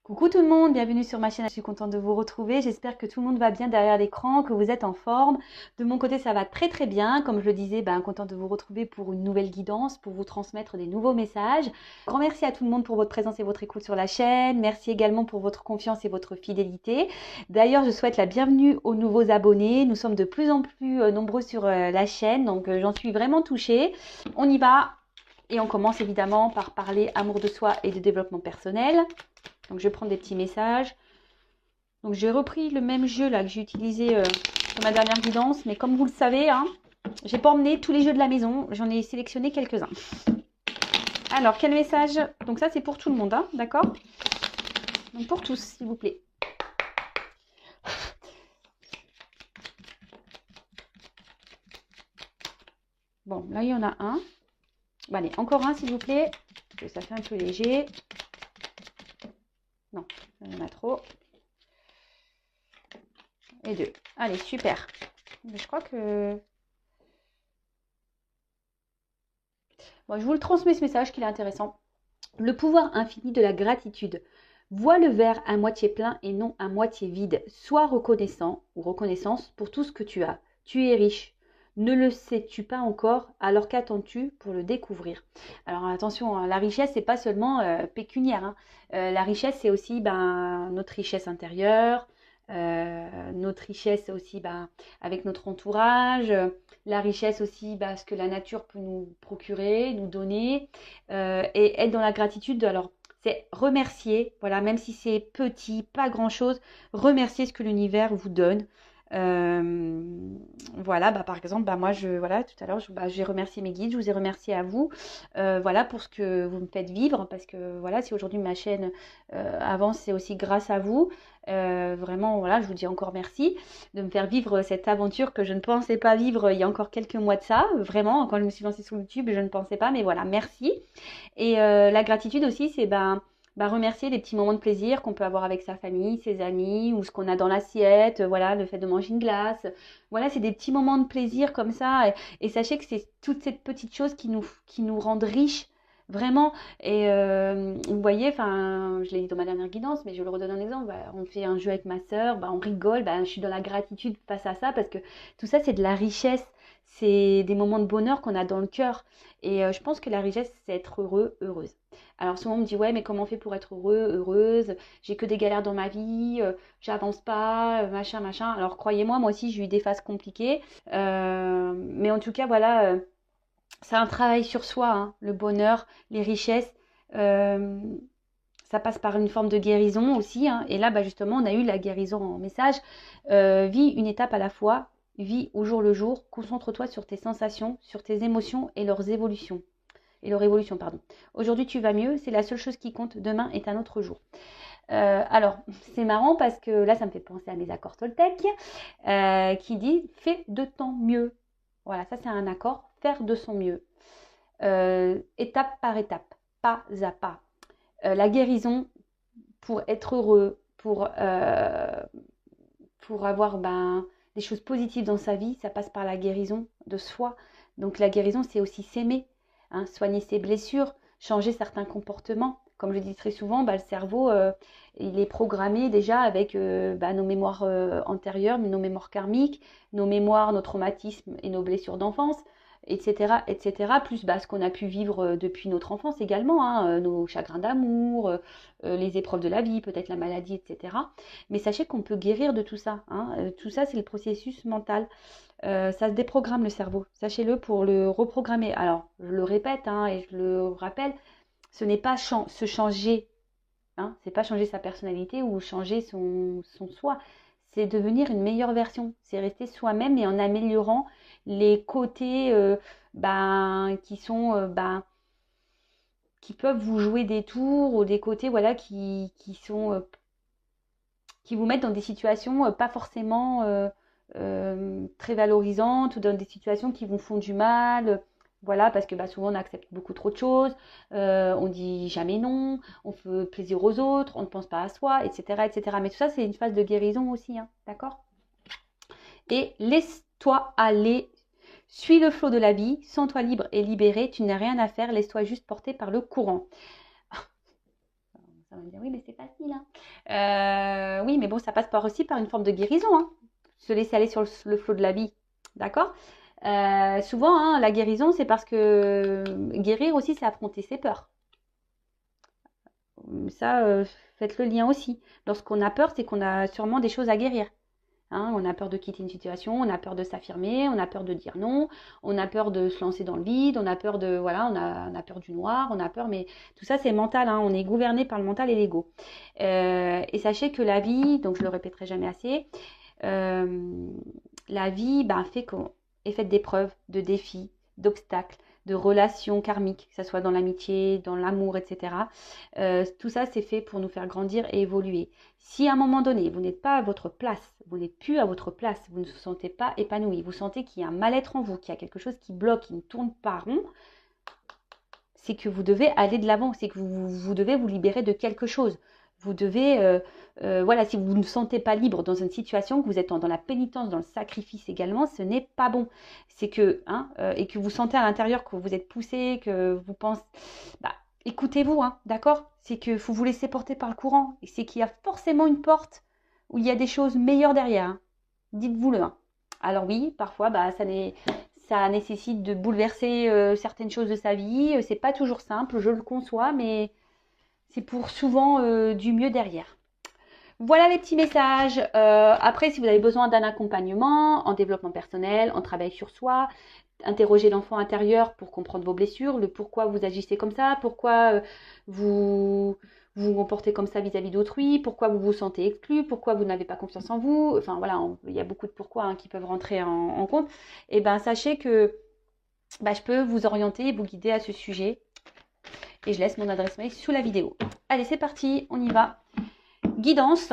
Coucou tout le monde, bienvenue sur ma chaîne, je suis contente de vous retrouver, j'espère que tout le monde va bien derrière l'écran, que vous êtes en forme. De mon côté ça va très très bien, comme je le disais, contente de vous retrouver pour une nouvelle guidance, pour vous transmettre des nouveaux messages. Grand merci à tout le monde pour votre présence et votre écoute sur la chaîne, merci également pour votre confiance et votre fidélité. D'ailleurs je souhaite la bienvenue aux nouveaux abonnés, nous sommes de plus en plus nombreux sur la chaîne, donc j'en suis vraiment touchée. On y va et on commence évidemment par parler amour de soi et de développement personnel. Donc, je vais prendre des petits messages. Donc, j'ai repris le même jeu là que j'ai utilisé sur ma dernière guidance. Mais comme vous le savez, hein, j'ai pas emmené tous les jeux de la maison. J'en ai sélectionné quelques-uns. Alors, quel message? Donc, ça, c'est pour tout le monde, hein, d'accord? Donc, pour tous, s'il vous plaît. Bon, là, il y en a un. Bon, allez, encore un, s'il vous plaît. Parce que ça fait un peu léger. Non, il y en a trop. Et deux. Allez, super. Je crois que... Bon, je vous le transmets ce message qu'il est intéressant. Le pouvoir infini de la gratitude. Vois le verre à moitié plein et non à moitié vide. Sois reconnaissant ou reconnaissance pour tout ce que tu as. Tu es riche. Ne le sais-tu pas encore? Alors qu'attends-tu pour le découvrir? Alors attention, hein, la richesse, c'est pas seulement pécuniaire, hein. La richesse, c'est aussi notre richesse intérieure, notre richesse aussi avec notre entourage, la richesse aussi ce que la nature peut nous procurer, nous donner, et être dans la gratitude. Alors, c'est remercier, voilà, même si c'est petit, pas grand-chose, remercier ce que l'univers vous donne. Euh, voilà, par exemple, moi, voilà, tout à l'heure, j'ai remercié mes guides, je vous ai remercié à vous, voilà, pour ce que vous me faites vivre, parce que voilà, si aujourd'hui ma chaîne avance, c'est aussi grâce à vous. Vraiment, voilà, je vous dis encore merci de me faire vivre cette aventure que je ne pensais pas vivre il y a encore quelques mois de ça. Vraiment, quand je me suis lancée sur YouTube, je ne pensais pas, mais voilà, merci. Et la gratitude aussi, c'est remercier les petits moments de plaisir qu'on peut avoir avec sa famille, ses amis, ou ce qu'on a dans l'assiette, voilà, le fait de manger une glace. Voilà, c'est des petits moments de plaisir comme ça. Et sachez que c'est toutes ces petites choses qui nous rendent riches. Vraiment, et vous voyez, je l'ai dit dans ma dernière guidance, mais je le redonne un exemple. On fait un jeu avec ma sœur, on rigole, je suis dans la gratitude face à ça parce que tout ça, c'est de la richesse, c'est des moments de bonheur qu'on a dans le cœur. Et je pense que la richesse, c'est être heureux, heureuse. Alors souvent on me dit, ouais, mais comment on fait pour être heureux, heureuse? J'ai que des galères dans ma vie, j'avance pas, machin, machin. Alors croyez-moi, moi aussi j'ai eu des phases compliquées. Mais en tout cas, voilà, c'est un travail sur soi, hein, le bonheur, les richesses. Euh, Ça passe par une forme de guérison aussi, hein. Et là, justement, on a eu la guérison en message. Vis une étape à la fois, vis au jour le jour, concentre-toi sur tes sensations, sur tes émotions et leurs évolutions. Et leur évolution, pardon. Aujourd'hui, tu vas mieux, c'est la seule chose qui compte. Demain est un autre jour. Alors, c'est marrant parce que là, ça me fait penser à mes accords Toltec qui dit fais de ton mieux. Voilà, ça c'est un accord, faire de son mieux. Étape par étape, pas à pas. La guérison, pour être heureux, pour avoir des choses positives dans sa vie, ça passe par la guérison de soi. Donc la guérison, c'est aussi s'aimer, hein, soigner ses blessures, changer certains comportements. Comme je dis très souvent, le cerveau, il est programmé déjà avec nos mémoires antérieures, nos mémoires karmiques, nos mémoires, nos traumatismes et nos blessures d'enfance, etc., etc., plus ce qu'on a pu vivre depuis notre enfance également, hein, nos chagrins d'amour, les épreuves de la vie, peut-être la maladie, etc. Mais sachez qu'on peut guérir de tout ça, hein. Tout ça, c'est le processus mental. Ça se déprogramme le cerveau. Sachez-le pour le reprogrammer. Alors, je le répète et je le rappelle, ce n'est pas se changer, hein, c'est pas changer sa personnalité ou changer son soi. C'est devenir une meilleure version. C'est rester soi-même et en améliorant les côtés qui sont qui peuvent vous jouer des tours ou des côtés voilà qui sont qui vous mettent dans des situations pas forcément très valorisantes ou dans des situations qui vous font du mal. Voilà, parce que souvent on accepte beaucoup trop de choses, on dit jamais non, on fait plaisir aux autres, on ne pense pas à soi, etc. etc. Mais tout ça, c'est une phase de guérison aussi, hein, d'accord? Et laisse-toi aller, suis le flot de la vie, sens-toi libre et libéré, tu n'as rien à faire, laisse-toi juste porter par le courant. Ça va me dire, oui, mais c'est facile, hein. Oui, mais bon, ça passe aussi par une forme de guérison, hein. Se laisser aller sur le flot de la vie, d'accord? Souvent, hein, la guérison, c'est parce que guérir aussi, c'est affronter ses peurs. Ça, faites le lien aussi. Lorsqu'on a peur, c'est qu'on a sûrement des choses à guérir. Hein, on a peur de quitter une situation, on a peur de s'affirmer, on a peur de dire non, on a peur de se lancer dans le vide, on a peur de, voilà, on a peur du noir, on a peur, mais tout ça c'est mental, hein, on est gouverné par le mental et l'ego. Et sachez que la vie, donc je le répéterai jamais assez, euh, la vie est faite d'épreuves, de défis, d'obstacles, de relations karmiques, que ce soit dans l'amitié, dans l'amour, etc. Tout ça, c'est fait pour nous faire grandir et évoluer. Si à un moment donné, vous n'êtes pas à votre place, vous n'êtes plus à votre place, vous ne vous sentez pas épanoui, vous sentez qu'il y a un mal-être en vous, qu'il y a quelque chose qui bloque, qui ne tourne pas rond, c'est que vous devez aller de l'avant, c'est que vous devez vous libérer de quelque chose. Vous devez, voilà, si vous ne vous sentez pas libre dans une situation, que vous êtes dans la pénitence, dans le sacrifice également, ce n'est pas bon. C'est que, hein, et que vous sentez à l'intérieur que vous êtes poussé, que vous pensez, bah, écoutez-vous, hein, d'accord? C'est que faut vous laisser porter par le courant, et c'est qu'il y a forcément une porte où il y a des choses meilleures derrière, hein. Dites-vous-le, hein. Alors oui, parfois, bah, ça nécessite de bouleverser certaines choses de sa vie. C'est pas toujours simple, je le conçois, mais c'est pour souvent du mieux derrière. Voilà les petits messages. Après, si vous avez besoin d'un accompagnement en développement personnel, en travail sur soi, interrogez l'enfant intérieur pour comprendre vos blessures, le pourquoi vous agissez comme ça, pourquoi vous vous comportez comme ça vis-à-vis d'autrui, pourquoi vous vous sentez exclu, pourquoi vous n'avez pas confiance en vous. Enfin voilà, il y a beaucoup de pourquoi, hein, qui peuvent rentrer en compte. Et ben sachez que je peux vous orienter et vous guider à ce sujet. Et je laisse mon adresse mail sous la vidéo. Allez, c'est parti, on y va. Guidance.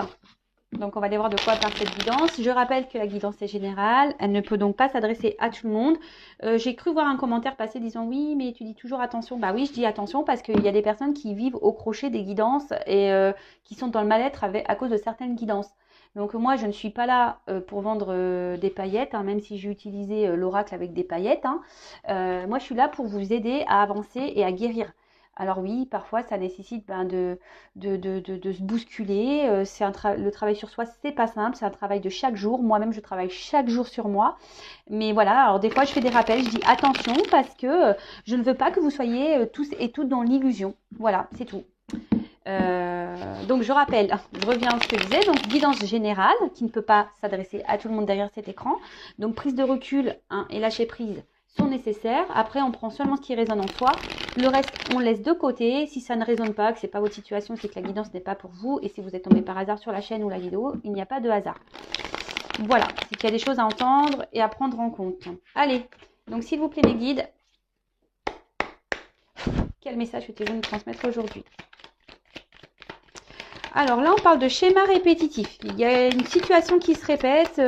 Donc, on va aller voir de quoi parle cette guidance. Je rappelle que la guidance est générale. Elle ne peut donc pas s'adresser à tout le monde. J'ai cru voir un commentaire passer disant oui, mais tu dis toujours attention. Bah oui, je dis attention parce qu'il y a des personnes qui vivent au crochet des guidances et qui sont dans le mal-être à cause de certaines guidances. Donc moi, je ne suis pas là pour vendre des paillettes, hein, même si j'ai utilisé l'oracle avec des paillettes, hein. Moi, je suis là pour vous aider à avancer et à guérir. Alors oui, parfois, ça nécessite de se bousculer. Le travail sur soi, c'est pas simple, c'est un travail de chaque jour. Moi-même, je travaille chaque jour sur moi. Mais voilà, alors des fois, je fais des rappels, je dis attention parce que je ne veux pas que vous soyez tous et toutes dans l'illusion. Voilà, c'est tout. Donc je rappelle, je reviens à ce que je disais, donc guidance générale qui ne peut pas s'adresser à tout le monde derrière cet écran. Donc prise de recul, hein, et lâcher prise sont nécessaires. Après, on prend seulement ce qui résonne en soi. Le reste, on laisse de côté. Si ça ne résonne pas, que c'est pas votre situation, c'est que la guidance n'est pas pour vous. Et si vous êtes tombé par hasard sur la chaîne ou la vidéo, il n'y a pas de hasard. Voilà, c'est qu'il y a des choses à entendre et à prendre en compte. Allez, donc s'il vous plaît mes guides, quel message souhaitez-vous nous transmettre aujourd'hui ? Alors là, on parle de schéma répétitif. Il y a une situation qui se répète.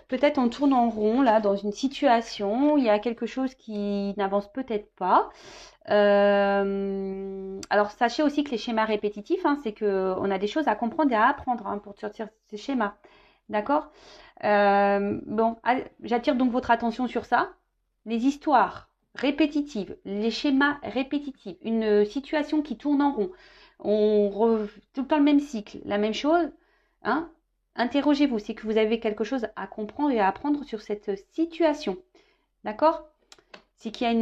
Peut-être on tourne en rond là dans une situation. Il y a quelque chose qui n'avance peut-être pas. Alors sachez aussi que les schémas répétitifs, hein, c'est qu'on a des choses à comprendre et à apprendre, hein, pour sortir ces schémas. D'accord? Bon, j'attire donc votre attention sur ça. Les histoires répétitives, les schémas répétitifs, une situation qui tourne en rond. Tout le temps le même cycle, la même chose, hein? Interrogez-vous, c'est que vous avez quelque chose à comprendre et à apprendre sur cette situation. D'accord? C'est qu'il y a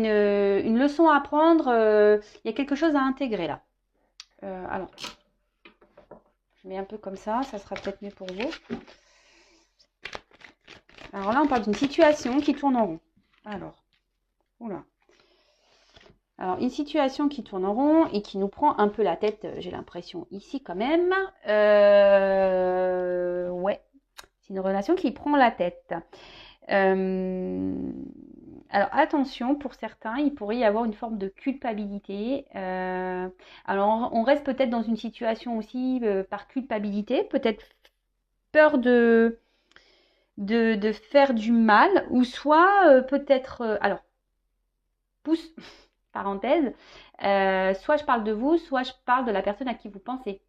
une leçon à apprendre, il y a quelque chose à intégrer là. Alors, je mets un peu comme ça sera peut-être mieux pour vous. Alors là, on parle d'une situation qui tourne en rond. Alors, oula. Alors, une situation qui tourne en rond et qui nous prend un peu la tête, j'ai l'impression, ici quand même. Ouais, c'est une relation qui prend la tête. Alors, attention, pour certains, il pourrait y avoir une forme de culpabilité. Alors, on reste peut-être dans une situation aussi par culpabilité, peut-être peur de faire du mal, ou soit peut-être... alors, pouce... parenthèse, soit je parle de vous, soit je parle de la personne à qui vous pensez.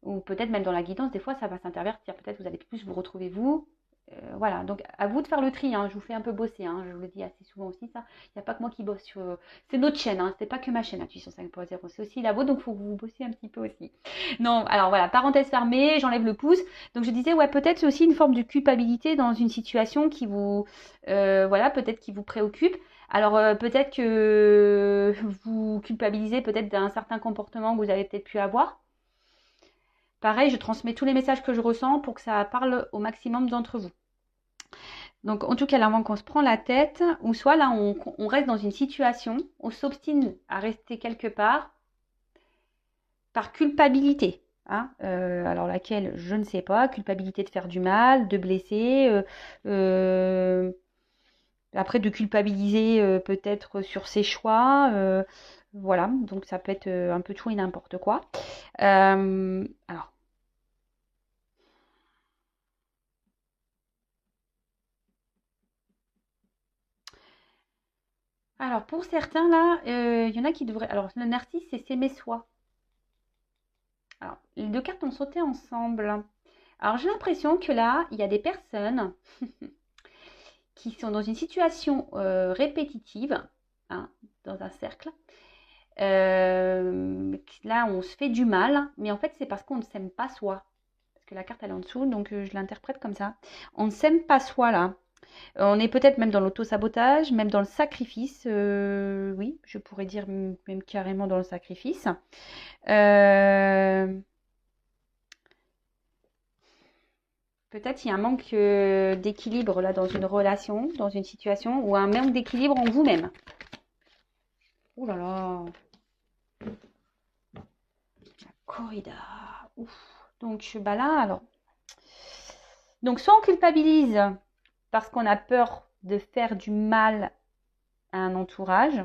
Ou peut-être même dans la guidance, des fois ça va s'intervertir. Peut-être vous allez plus vous retrouver vous, Voilà, donc à vous de faire le tri, hein. Je vous fais un peu bosser, hein. Je vous le dis assez souvent aussi, ça. Il n'y a pas que moi qui bosse sur. C'est notre chaîne, hein. C'est pas que ma chaîne, Intuition 5.0, c'est aussi la vôtre, donc il faut que vous bossiez un petit peu aussi. Non, alors voilà, parenthèse fermée, j'enlève le pouce. Donc je disais, ouais, peut-être c'est aussi une forme de culpabilité dans une situation qui vous. Voilà, peut-être qui vous préoccupe. Alors peut-être que vous culpabilisez peut-être d'un certain comportement que vous avez peut-être pu avoir. Pareil, je transmets tous les messages que je ressens pour que ça parle au maximum d'entre vous. Donc, en tout cas, là, avant qu'on se prend la tête, ou soit là, on reste dans une situation, on s'obstine à rester quelque part par culpabilité. Hein, alors, laquelle, je ne sais pas, culpabilité de faire du mal, de blesser, euh, après de culpabiliser peut-être sur ses choix. Voilà, donc ça peut être un peu tout et n'importe quoi. Alors, pour certains, là, il y en a qui devraient. Alors, le narcisse, c'est s'aimer soi. Alors, les deux cartes ont sauté ensemble. Alors, j'ai l'impression que là, il y a des personnes qui sont dans une situation répétitive, hein, dans un cercle. Là, on se fait du mal, mais en fait, c'est parce qu'on ne s'aime pas soi. Parce que la carte, elle est en dessous, donc je l'interprète comme ça. On ne s'aime pas soi, là. On est peut-être même dans l'auto-sabotage, même dans le sacrifice. Oui, je pourrais dire même carrément dans le sacrifice. Euh, Peut-être il y a un manque d'équilibre là dans une relation, dans une situation, ou un manque d'équilibre en vous-même. Ouh là là, la corrida. Ouf. Donc bah là alors. Donc soit on culpabilise parce qu'on a peur de faire du mal à un entourage,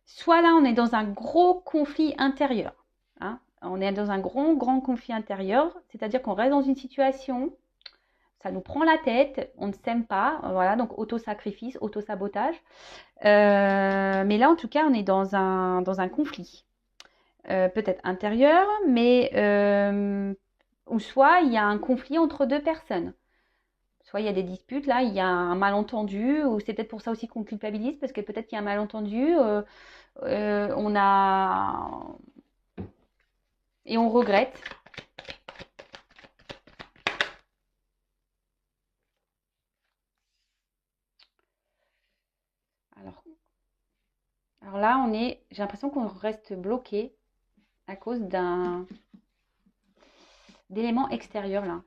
soit là on est dans un gros conflit intérieur. Hein. On est dans un grand conflit intérieur, c'est-à-dire qu'on reste dans une situation, ça nous prend la tête, on ne s'aime pas, voilà, donc auto-sacrifice, auto-sabotage. Mais là, en tout cas, on est dans un conflit. Peut-être intérieur, mais ou soit il y a un conflit entre deux personnes. Soit il y a des disputes, là, il y a un malentendu, ou c'est peut-être pour ça aussi qu'on culpabilise, parce que peut-être qu'il y a un malentendu, on a. Et on regrette. Alors, alors là, j'ai l'impression qu'on reste bloqué à cause d'éléments extérieurs, là.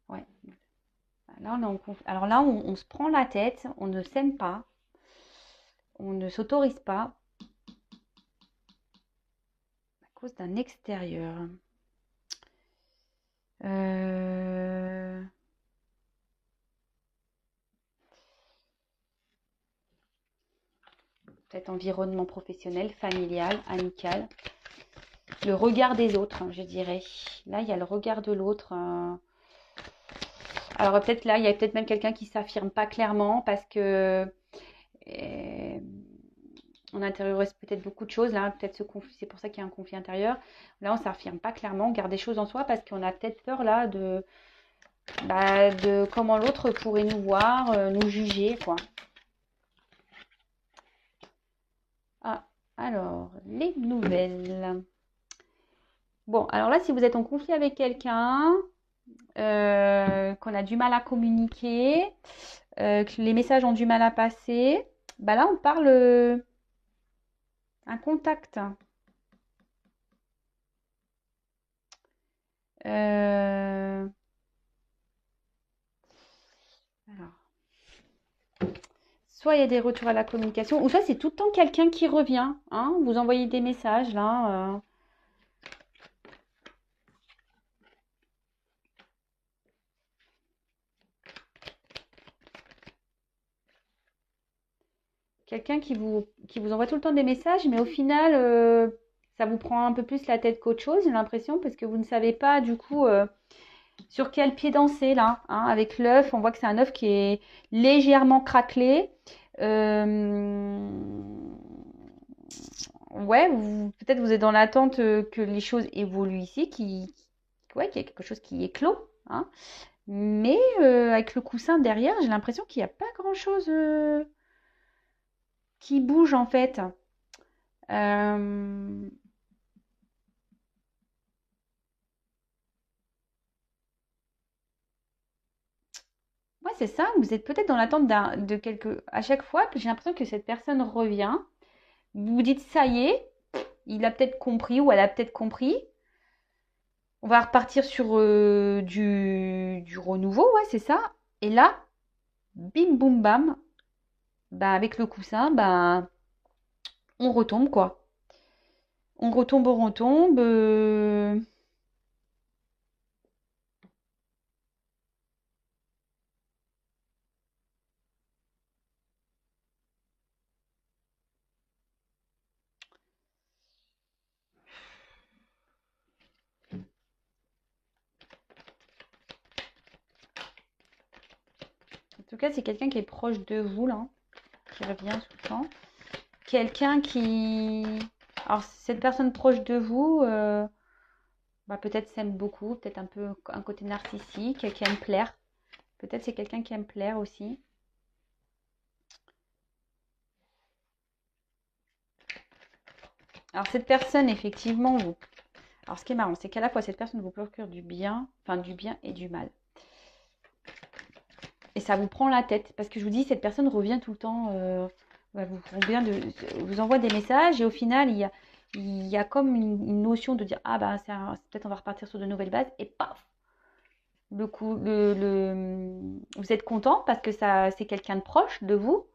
Ouais. Là, alors là, on se prend la tête, on ne s'aime pas, on ne s'autorise pas à cause d'un extérieur. Euh, Peut-être environnement professionnel, familial, amical. Le regard des autres, je dirais. Là, il y a le regard de l'autre. Alors peut-être là, il y a peut-être même quelqu'un qui s'affirme pas clairement parce que on intériorise peut-être beaucoup de choses. Là, peut-être ce conflit, c'est pour ça qu'il y a un conflit intérieur. Là, on s'affirme pas clairement, on garde des choses en soi parce qu'on a peut-être peur là de comment l'autre pourrait nous voir, nous juger, quoi. Ah, alors, les nouvelles. Bon, alors là, si vous êtes en conflit avec quelqu'un, qu'on a du mal à communiquer, que les messages ont du mal à passer, bah là, on parle un contact. Euh, alors, soit il y a des retours à la communication, ou soit c'est tout le temps quelqu'un qui revient. Hein, vous envoyez des messages là. Quelqu'un qui vous envoie tout le temps des messages, mais au final, ça vous prend un peu plus la tête qu'autre chose, j'ai l'impression, parce que vous ne savez pas du coup sur quel pied danser là. Hein, avec l'œuf, on voit que c'est un œuf qui est légèrement craquelé. Euh, Ouais, peut-être vous êtes dans l'attente que les choses évoluent ici, que ouais, qu'il y a quelque chose qui est clos, hein. Mais avec le coussin derrière, j'ai l'impression qu'il n'y a pas grand-chose qui bouge en fait. Euh, Ouais, c'est ça. Vous êtes peut-être dans l'attente de quelque. À chaque fois, j'ai l'impression que cette personne revient. Vous vous dites, ça y est, il a peut-être compris ou elle a peut-être compris. On va repartir sur du renouveau, ouais, c'est ça. Et là, bim, boum, bam, bah, avec le coussin, bah, on retombe, quoi. On retombe, on retombe. En tout cas, c'est quelqu'un qui est proche de vous, là, qui revient tout le temps. Quelqu'un qui. Alors, cette personne proche de vous, bah, peut-être s'aime beaucoup, peut-être un peu un côté narcissique, qui aime plaire. Peut-être c'est quelqu'un qui aime plaire aussi. Alors, cette personne, effectivement, vous. Alors, ce qui est marrant, c'est qu'à la fois, cette personne vous procure du bien, enfin, du bien et du mal. Et ça vous prend la tête. Parce que je vous dis, cette personne revient tout le temps, vous envoie des messages et au final, il y a comme une notion de dire, ah bah, peut-être on va repartir sur de nouvelles bases et paf, le coup, vous êtes content parce que ça, c'est quelqu'un de proche de vous,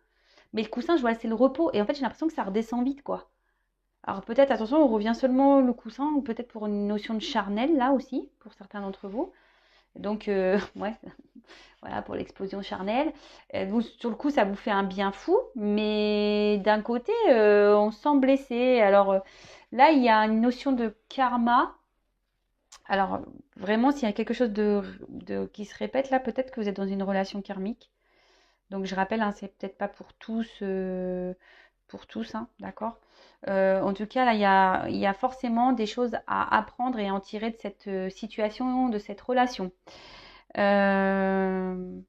mais le coussin, je vois, c'est le repos. Et en fait, j'ai l'impression que ça redescend vite, quoi. Alors peut-être, attention, on revient seulement le coussin, ou peut-être pour une notion de charnel, là aussi, pour certains d'entre vous. Donc, ouais, voilà, pour l'explosion charnelle. Vous, sur le coup, ça vous fait un bien fou, mais d'un côté, on se sent blessé. Alors là, il y a une notion de karma. Alors, vraiment, s'il y a quelque chose qui se répète, là, peut-être que vous êtes dans une relation karmique. Donc, je rappelle, hein, c'est peut-être pas pour tous, hein, d'accord? En tout cas, là, il y a forcément des choses à apprendre et à en tirer de cette situation, de cette relation. Euh,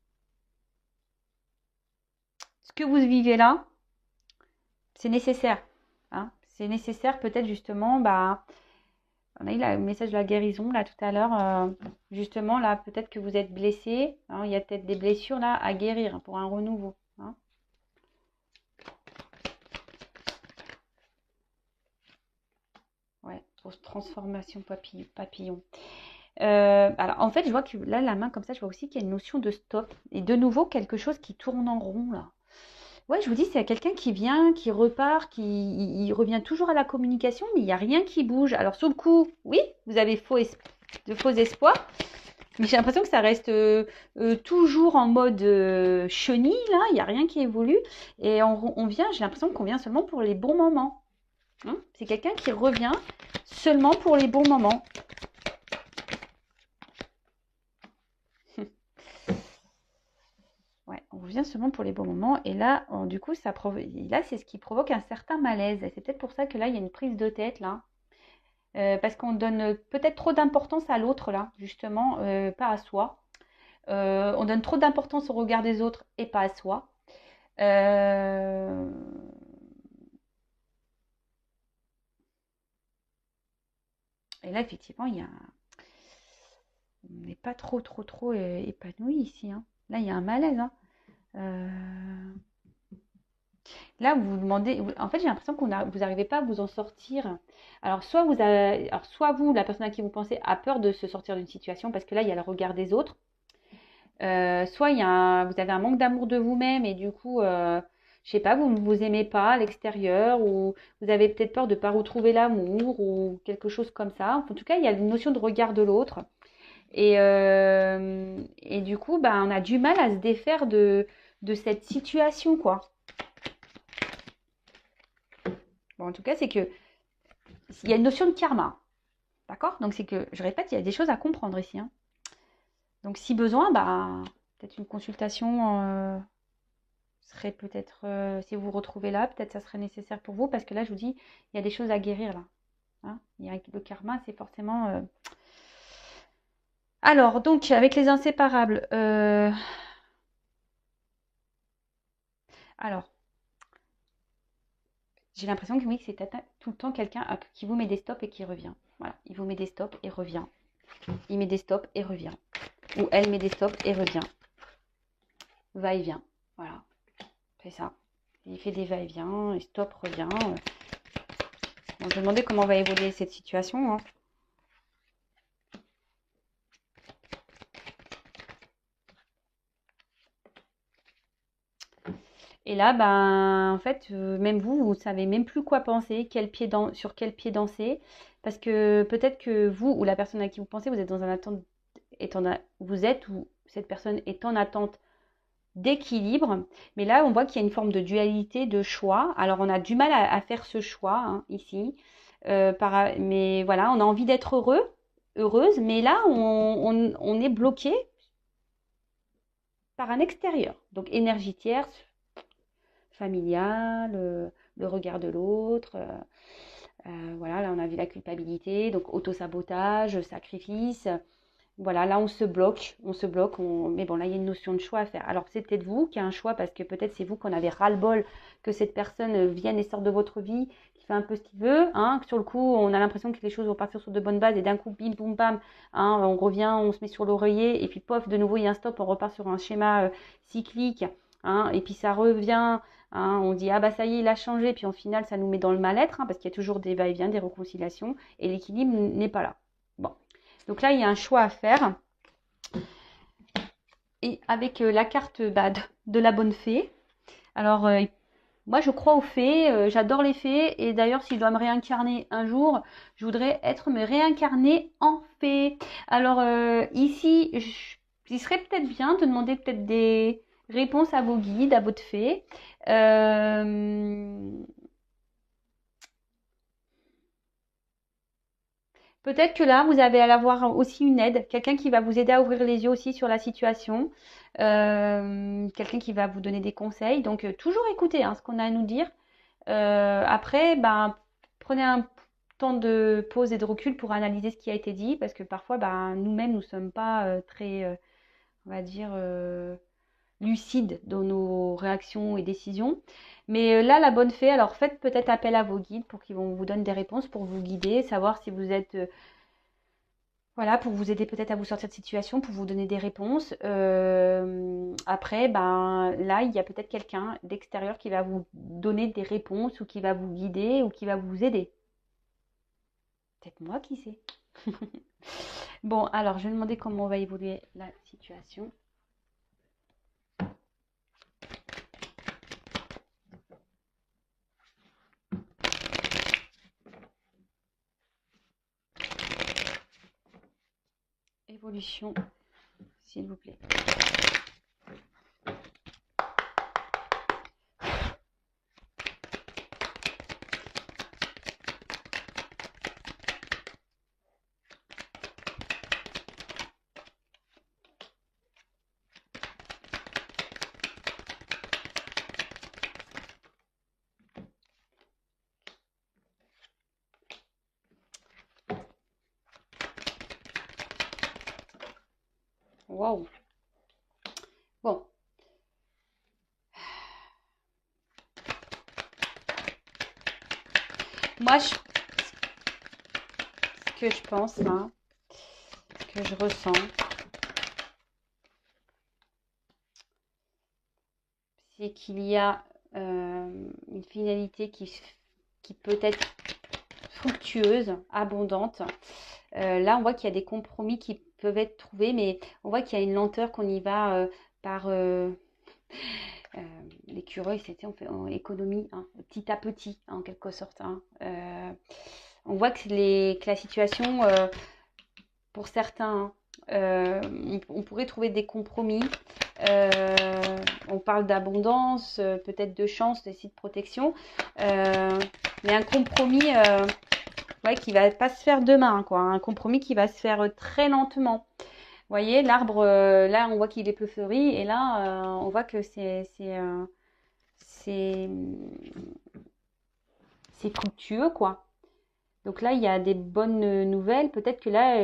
Ce que vous vivez là, c'est nécessaire, hein. C'est nécessaire peut-être justement, bah, on a eu le message de la guérison là tout à l'heure. Justement, là, peut-être que vous êtes blessé, hein, il y a peut-être des blessures là à guérir, hein, pour un renouveau, hein. Ouais, pour transformation papillon. Alors en fait, je vois que là, la main comme ça, je vois aussi qu'il y a une notion de stop. Et de nouveau, quelque chose qui tourne en rond là. Ouais, je vous dis, c'est quelqu'un qui vient, qui repart, il revient toujours à la communication, mais il n'y a rien qui bouge. Alors sur le coup, oui, vous avez de faux espoirs, mais j'ai l'impression que ça reste toujours en mode chenille, là, il n'y a rien qui évolue. Et on vient, j'ai l'impression qu'on vient seulement pour les bons moments, hein. C'est quelqu'un qui revient seulement pour les bons moments. Ouais, on revient seulement pour les bons moments. Et là, du coup, là, c'est ce qui provoque un certain malaise. Et c'est peut-être pour ça que là, il y a une prise de tête, là. Parce qu'on donne peut-être trop d'importance à l'autre, là, justement, pas à soi. On donne trop d'importance au regard des autres et pas à soi. Euh, Et là, effectivement, on n'est pas trop épanoui ici, hein. Là, il y a un malaise, hein. Euh, Là, vous vous demandez, en fait, j'ai l'impression vous n'arrivez pas à vous en sortir. Alors, soit vous, la personne à qui vous pensez, a peur de se sortir d'une situation parce que là, il y a le regard des autres. Soit vous avez un manque d'amour de vous-même et du coup, je sais pas, vous ne vous aimez pas à l'extérieur ou vous avez peut-être peur de ne pas retrouver l'amour ou quelque chose comme ça. En tout cas, il y a une notion de regard de l'autre. Et du coup, bah, on a du mal à se défaire de cette situation, quoi. Bon, en tout cas, c'est que il y a une notion de karma. D'accord? Donc, c'est que, je répète, il y a des choses à comprendre ici, hein. Donc, si besoin, bah, peut-être une consultation serait peut-être, si vous vous retrouvez là, peut-être ça serait nécessaire pour vous, parce que là, je vous dis, il y a des choses à guérir là, hein. Le karma, c'est forcément Alors, donc, avec les inséparables, alors, j'ai l'impression que oui, c'est tout le temps quelqu'un qui vous met des stops et qui revient. Voilà, il vous met des stops et revient. Il met des stops et revient. Ou elle met des stops et revient. Va-et-vient. Voilà, c'est ça. Il fait des va-et-vient, et stop, revient. Bon, je me demandais comment va évoluer cette situation, hein. Et là, ben, en fait, même vous, vous savez même plus quoi penser, sur quel pied danser, parce que peut-être que vous ou la personne à qui vous pensez, vous êtes dans un attente, vous êtes ou cette personne est en attente d'équilibre, mais là, on voit qu'il y a une forme de dualité, de choix. Alors, on a du mal à faire ce choix hein, ici, mais voilà, on a envie d'être heureuse, mais là, on est bloqué par un extérieur, donc énergie tierce, familiale, le regard de l'autre. Voilà, là on a vu la culpabilité, donc autosabotage, sacrifice. Voilà, là on se bloque, mais bon là il y a une notion de choix à faire. Alors c'est peut-être vous qui avez un choix parce que peut-être c'est vous qu'on avait ras-le-bol que cette personne vienne et sorte de votre vie, qui fait un peu ce qu'il veut. Hein, que sur le coup on a l'impression que les choses vont partir sur de bonnes bases et d'un coup bim boum bam, hein, on revient, on se met sur l'oreiller et puis pof de nouveau il y a un stop, on repart sur un schéma cyclique. Hein, et puis ça revient, hein, on dit ah bah ça y est il a changé, puis au final ça nous met dans le mal-être hein, parce qu'il y a toujours des va-et-vient, des réconciliations et l'équilibre n'est pas là. Bon. Donc là, il y a un choix à faire. Et avec la carte bah, de la bonne fée. Alors, moi, je crois aux fées. J'adore les fées. Et d'ailleurs, si je dois me réincarner un jour, je voudrais me réincarner en fée. Alors, ici, il serait peut-être bien de demander peut-être des réponses à vos guides, à votre fée. Peut-être que là, vous allez avoir aussi une aide, quelqu'un qui va vous aider à ouvrir les yeux aussi sur la situation, quelqu'un qui va vous donner des conseils. Donc, toujours écouter hein, ce qu'on a à nous dire. Après, ben, prenez un temps de pause et de recul pour analyser ce qui a été dit, parce que parfois, ben, nous-mêmes, nous ne sommes pas très, on va dire, lucides dans nos réactions et décisions. Mais là, la bonne fée, alors faites peut-être appel à vos guides pour qu'ils vous donnent des réponses, pour vous guider, savoir si vous êtes voilà, pour vous aider peut-être à vous sortir de situation, pour vous donner des réponses. Après, ben, là, il y a peut-être quelqu'un d'extérieur qui va vous donner des réponses ou qui va vous guider ou qui va vous aider. Peut-être moi, qui sais. Bon, alors, je vais demander comment va évoluer la situation. Évolution, s'il vous plaît. Waouh. Bon. Moi, ce que je pense, hein, ce que je ressens, c'est qu'il y a une finalité qui peut être fructueuse, abondante. Là, on voit qu'il y a des compromis qui peuvent être trouvés, mais on voit qu'il y a une lenteur qu'on y va par l'écureuil, c'était en économie, hein, petit à petit, hein, en quelque sorte. Hein. On voit que la situation, pour certains, on pourrait trouver des compromis. On parle d'abondance, peut-être de chance, de de protection, mais un compromis ouais, qui va pas se faire demain, quoi. Un compromis qui va se faire très lentement. Vous voyez, l'arbre, là, on voit qu'il est peu fleuri, et là, on voit que c'est fructueux, quoi. Donc là, il y a des bonnes nouvelles. Peut-être que là,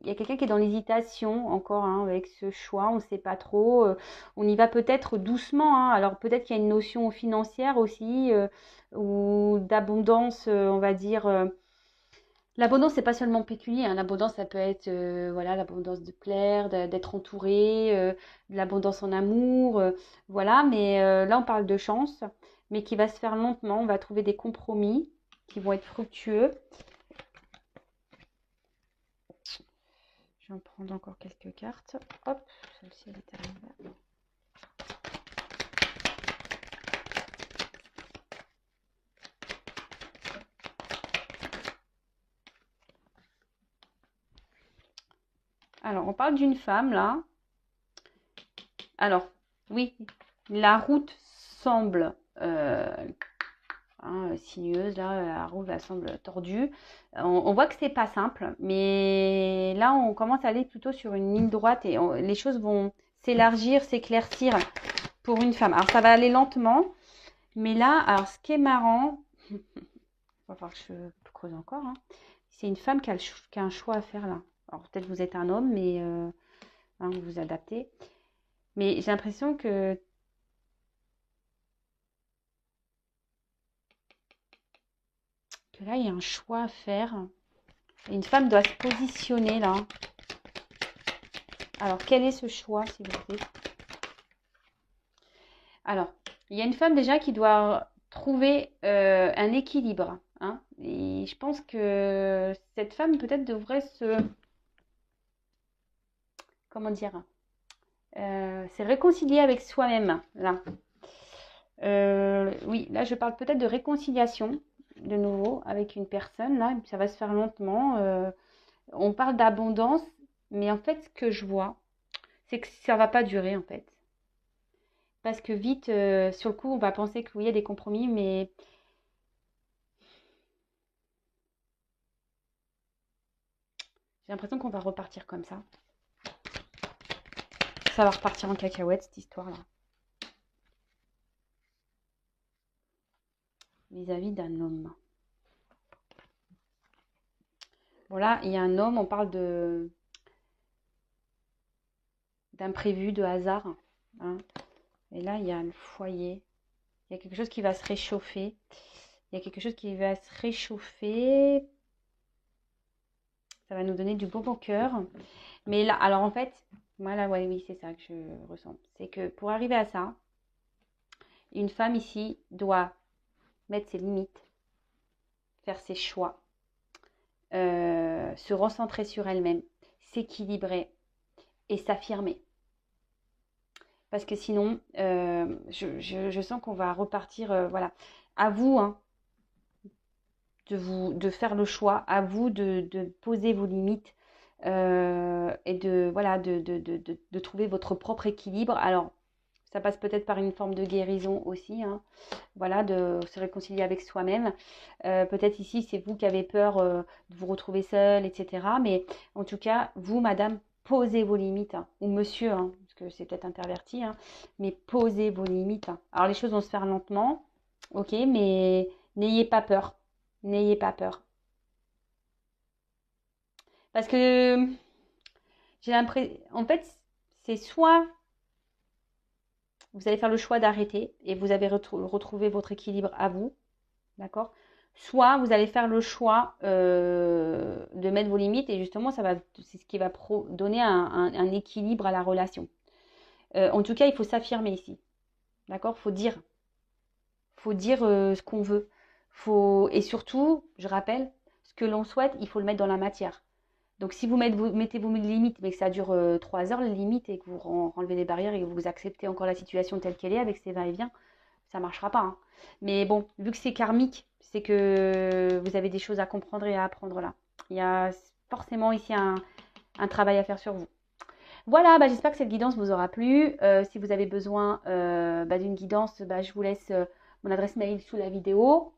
il y a quelqu'un qui est dans l'hésitation encore hein, avec ce choix, on ne sait pas trop. On y va peut-être doucement. Hein. Alors peut-être qu'il y a une notion financière aussi ou d'abondance, on va dire. L'abondance, c'est pas seulement pécunier. Hein. L'abondance, ça peut être voilà, l'abondance de plaire, d'être entouré, de l'abondance en amour, voilà. Mais là, on parle de chance, mais qui va se faire lentement. On va trouver des compromis qui vont être fructueux. Je vais en prendre encore quelques cartes. Hop, celle-ci, elle est arrivée. Alors, on parle d'une femme, là. Alors, oui, la route semble sinueuse, là, la route elle semble tordue. On voit que c'est pas simple, mais là, on commence à aller plutôt sur une ligne droite et les choses vont s'élargir, s'éclaircir pour une femme. Alors, ça va aller lentement, mais là, alors, ce qui est marrant, il va falloir que je creuse encore, hein. C'est une femme qui a un choix à faire là. Alors, peut-être vous êtes un homme, mais vous vous adaptez. Mais j'ai l'impression que là, il y a un choix à faire. Et une femme doit se positionner là. Alors, quel est ce choix, s'il vous plaît? Alors, il y a une femme déjà qui doit trouver un équilibre. Hein, et je pense que cette femme peut-être devrait se... Comment dire? Se réconcilier avec soi-même, là. Oui, là, je parle peut-être de réconciliation, de nouveau, avec une personne, là. Ça va se faire lentement. On parle d'abondance, mais en fait, ce que je vois, c'est que ça va pas durer, en fait. Parce que vite, sur le coup, on va penser qu'il y a des compromis, mais j'ai l'impression qu'on va repartir comme ça. Ça va repartir en cacahuète, cette histoire-là. Vis-à-vis d'un homme. Bon, là, il y a un homme, on parle d'imprévu, de hasard. Hein. Et là, il y a le foyer. Il y a quelque chose qui va se réchauffer. Il y a quelque chose qui va se réchauffer. Ça va nous donner du beau au cœur. Mais là, alors en fait, voilà, ouais, oui, c'est ça que je ressens. C'est que pour arriver à ça, une femme ici doit mettre ses limites, faire ses choix, se recentrer sur elle-même, s'équilibrer et s'affirmer. Parce que sinon, je sens qu'on va repartir, voilà. À vous, hein, de faire le choix, à vous de poser vos limites et voilà, de trouver votre propre équilibre. Alors, ça passe peut-être par une forme de guérison aussi, hein, voilà, de se réconcilier avec soi-même. Peut-être ici, c'est vous qui avez peur de vous retrouver seule, etc. Mais en tout cas, vous, madame, posez vos limites, hein, ou monsieur, hein, parce que c'est peut-être interverti, hein, mais posez vos limites. Hein. Alors, les choses vont se faire lentement, ok, mais n'ayez pas peur. N'ayez pas peur. Parce que j'ai l'impression, en fait, c'est soit vous allez faire le choix d'arrêter et vous avez retrouvé votre équilibre à vous, d'accord? Soit vous allez faire le choix de mettre vos limites et justement, c'est ce qui va donner un équilibre à la relation. En tout cas, il faut s'affirmer ici, d'accord? Faut dire ce qu'on veut. Et surtout, je rappelle, ce que l'on souhaite, il faut le mettre dans la matière. Donc, si vous mettez vos limites, mais que ça dure 3 heures, les limites, et que vous enlevez les barrières et que vous acceptez encore la situation telle qu'elle est avec ses va-et-vient, ça ne marchera pas. Hein. Mais bon, vu que c'est karmique, c'est que vous avez des choses à comprendre et à apprendre là. Il y a forcément ici un travail à faire sur vous. Voilà, j'espère que cette guidance vous aura plu. Si vous avez besoin d'une guidance, je vous laisse mon adresse mail sous la vidéo.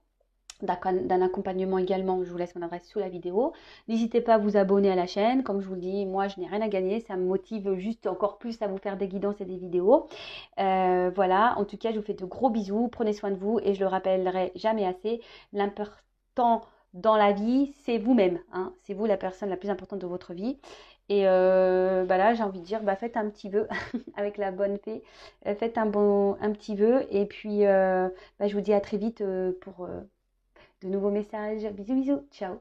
D'un accompagnement également, je vous laisse mon adresse sous la vidéo. N'hésitez pas à vous abonner à la chaîne. Comme je vous le dis, moi, je n'ai rien à gagner. Ça me motive juste encore plus à vous faire des guidances et des vidéos. Voilà, en tout cas, je vous fais de gros bisous. Prenez soin de vous et je le rappellerai jamais assez. L'important dans la vie, c'est vous-même. Hein. C'est vous la personne la plus importante de votre vie. Et bah là, j'ai envie de dire, bah, faites un petit vœu avec la bonne fée. Faites un petit vœu. Et puis, bah, je vous dis à très vite pour de nouveaux messages. Bisous, bisous. Ciao.